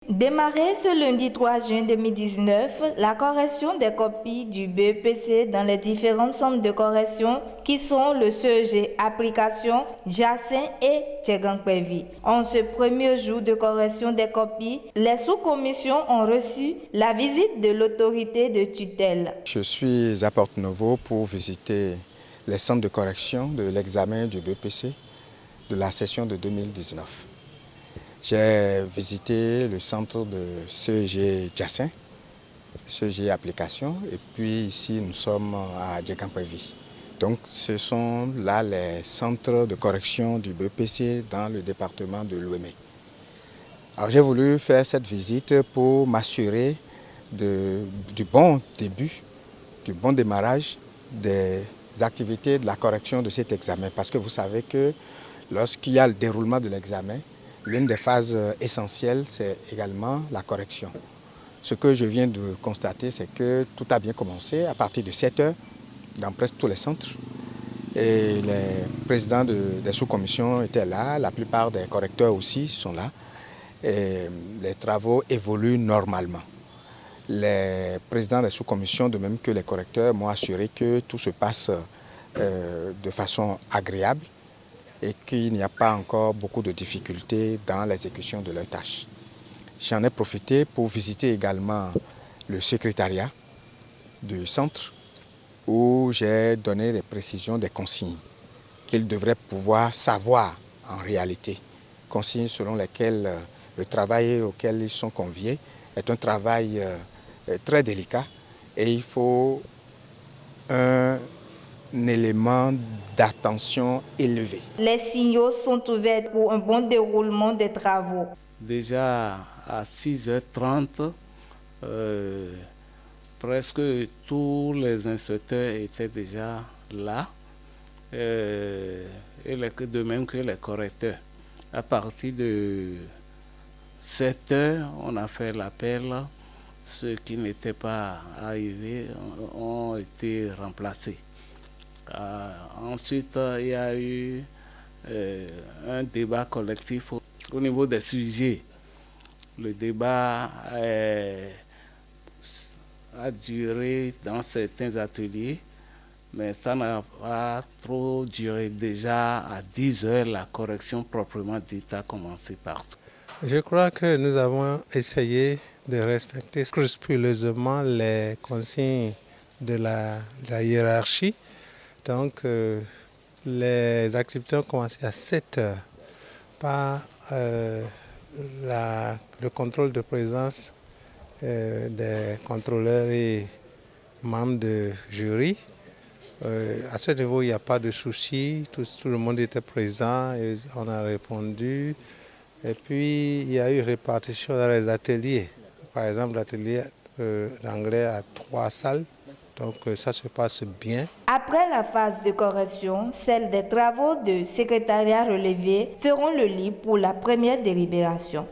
Démarré ce lundi 3 juin 2019, la correction des copies du BEPC dans les différents centres de correction qui sont le CEG Application, Jacin et Tchegankpevi. En ce premier jour de correction des copies, les sous-commissions ont reçu la visite de l'autorité de tutelle. Je suis à Porto Novo pour visiter les centres de correction de l'examen du BEPC de la session de 2019. J'ai visité le centre de CEG Jacin, CEG Application, et puis ici nous sommes à Tchegankpevi. Donc ce sont là les centres de correction du BEPC dans le département de l'Ouémé. Alors j'ai voulu faire cette visite pour m'assurer du bon début, du bon démarrage des activités de la correction de cet examen. Parce que vous savez que lorsqu'il y a le déroulement de l'examen, l'une des phases essentielles, c'est également la correction. Ce que je viens de constater, c'est que tout a bien commencé à partir de 7 heures dans presque tous les centres. Et les présidents des sous-commissions étaient là, la plupart des correcteurs aussi sont là. Et les travaux évoluent normalement. Les présidents des sous-commissions, de même que les correcteurs, m'ont assuré que tout se passe de façon agréable et qu'il n'y a pas encore beaucoup de difficultés dans l'exécution de leurs tâches. J'en ai profité pour visiter également le secrétariat du centre où j'ai donné les précisions des consignes qu'ils devraient pouvoir savoir en réalité. Consignes selon lesquelles le travail auquel ils sont conviés est un travail très délicat et il faut un élément d'attention élevé. Les signaux sont ouverts pour un bon déroulement des travaux. Déjà à 6h30, presque tous les inspecteurs étaient déjà là, et de même que les correcteurs. À partir de 7h, on a fait l'appel. Ceux qui n'étaient pas arrivés ont été remplacés. Ensuite, il y a eu un débat collectif au niveau des sujets. Le débat a duré dans certains ateliers, mais ça n'a pas trop duré. Déjà à 10h, la correction proprement dite a commencé partout. Je crois que nous avons essayé de respecter scrupuleusement les consignes de la hiérarchie. Donc, les activités ont commencé à 7 heures par le contrôle de présence des contrôleurs et membres de jury. À ce niveau, il n'y a pas de souci, tout le monde était présent et on a répondu. Et puis, il y a eu répartition dans les ateliers. Par exemple, l'atelier d'anglais a 3 salles, donc ça se passe bien. Après la phase de correction, celle des travaux de secrétariat relevé feront le lit pour la première délibération.